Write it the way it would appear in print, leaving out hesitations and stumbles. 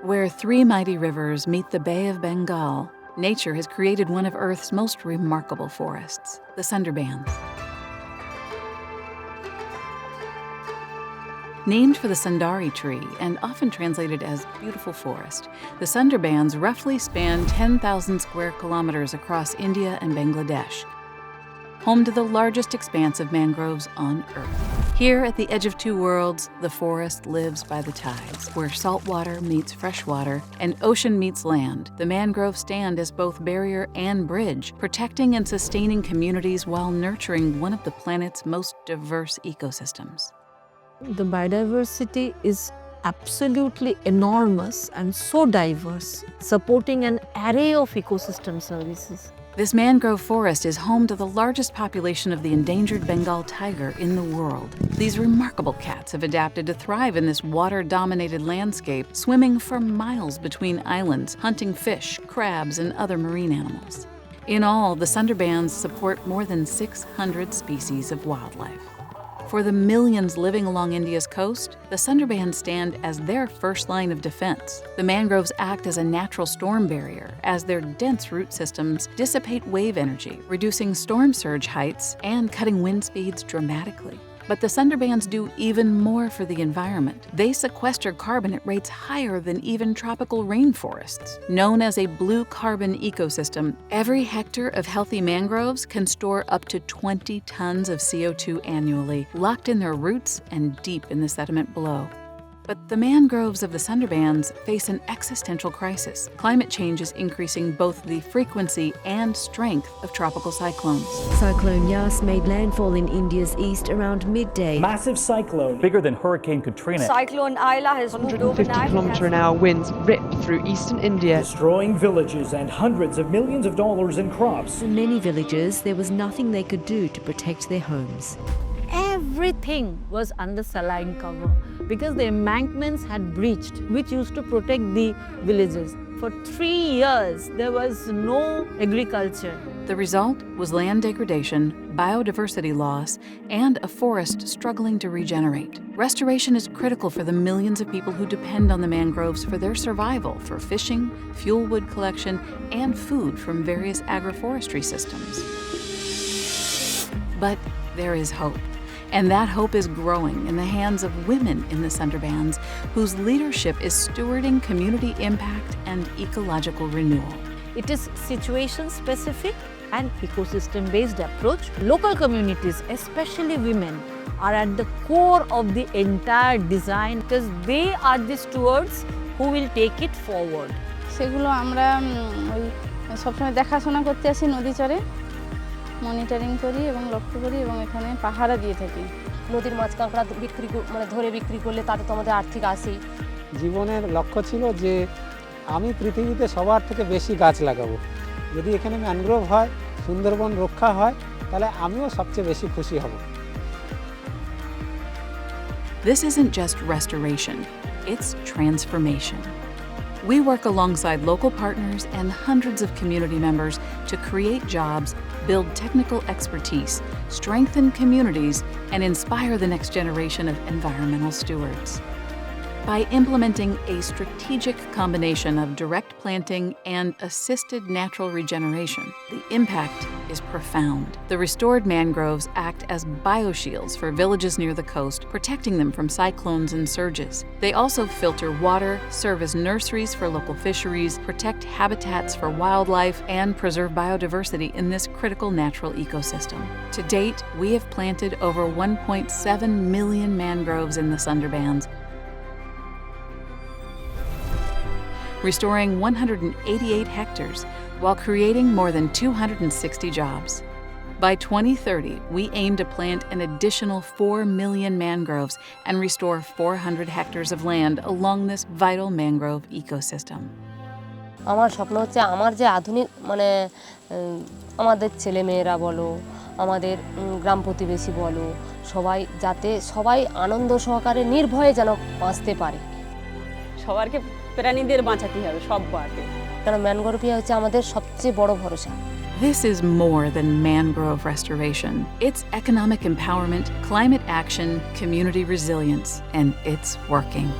Where three mighty rivers meet the Bay of Bengal, nature has created one of Earth's most remarkable forests, the Sundarbans. Named for the Sundari tree and often translated as beautiful forest, the Sundarbans roughly span 10,000 square kilometers across India and Bangladesh, home to the largest expanse of mangroves on Earth. Here at the edge of two worlds, the forest lives by the tides, where salt water meets fresh water and ocean meets land. The mangroves stand as both barrier and bridge, protecting and sustaining communities while nurturing one of the planet's most diverse ecosystems. The biodiversity is absolutely enormous and so diverse, supporting an array of ecosystem services. This mangrove forest is home to the largest population of the endangered Bengal tiger in the world. These remarkable cats have adapted to thrive in this water-dominated landscape, swimming for miles between islands, hunting fish, crabs, and other marine animals. In all, the Sundarbans support more than 600 species of wildlife. For the millions living along India's coast, the Sundarbans stand as their first line of defense. The mangroves act as a natural storm barrier, as their dense root systems dissipate wave energy, reducing storm surge heights and cutting wind speeds dramatically. But the Sundarbans do even more for the environment. They sequester carbon at rates higher than even tropical rainforests. Known as a blue carbon ecosystem, every hectare of healthy mangroves can store up to 20 tons of CO2 annually, locked in their roots and deep in the sediment below. But the mangroves of the Sundarbans face an existential crisis. Climate change is increasing both the frequency and strength of tropical cyclones. Cyclone Yas made landfall in India's east around midday. Massive cyclone, bigger than Hurricane Katrina. Cyclone Ayla has 150-kilometer-an-hour winds ripped through eastern India, destroying villages and hundreds of millions of dollars in crops. In many villages, there was nothing they could do to protect their homes. Everything was under saline cover because the embankments had breached, which used to protect the villages. For 3 years, there was no agriculture. The result was land degradation, biodiversity loss, and a forest struggling to regenerate. Restoration is critical for the millions of people who depend on the mangroves for their survival, for fishing, fuel wood collection, and food from various agroforestry systems. But there is hope. And that hope is growing in the hands of women in the Sundarbans, whose leadership is stewarding community impact and ecological renewal. It is situation-specific and ecosystem-based approach. Local communities, especially women, are at the core of the entire design because they are the stewards who will take it forward. সেগুলো আমরা সবসময় দেখাশোনা করতে আসি নদী চরে monitoring করি এবং লক্ষ্য করি এবং এখানে পাহারা দিয়ে থাকি নদীর মাছ কাঁকড়া বিক্রি ধরে বিক্রি করলে তাতে তো আমাদের আর্থিক আসেই জীবনের লক্ষ্য ছিল যে আমি পৃথিবীতে সবার থেকে বেশি গাছ লাগাবো যদি এখানে ম্যানগ্রোভ হয় সুন্দরবন রক্ষা হয় তাহলে আমিও সবচেয়ে বেশি খুশি হব This isn't just restoration, it's transformation. We work alongside local partners and hundreds of community members to create jobs, build technical expertise, strengthen communities, and inspire the next generation of environmental stewards. By implementing a strategic combination of direct planting and assisted natural regeneration, the impact is profound. The restored mangroves act as bioshields for villages near the coast, protecting them from cyclones and surges. They also filter water, serve as nurseries for local fisheries, protect habitats for wildlife, and preserve biodiversity in this critical natural ecosystem. To date, we have planted over 1.7 million mangroves in the Sundarbans, restoring 188 hectares while creating more than 260 jobs. By 2030, we aim to plant an additional 4 million mangroves and restore 400 hectares of land along this vital mangrove ecosystem. আমার স্বপ্ন হচ্ছে আমার যে আধুনিক আমাদের ছেলেমেয়েরা বলো আমাদের গ্রাম প্রতিবেশী বলো সবাই যাতে সবাই আনন্দ সহকারে নির্ভয়ে যেন বাঁচতে পারে সবারকে প্রাণীদের বাঁচাতে হবে সববারকে কারণ ম্যানগ্রোভই হচ্ছে আমাদের সবচেয়ে বড় ভরসা This is more than mangrove restoration. It's economic empowerment, climate action, community resilience, and it's working.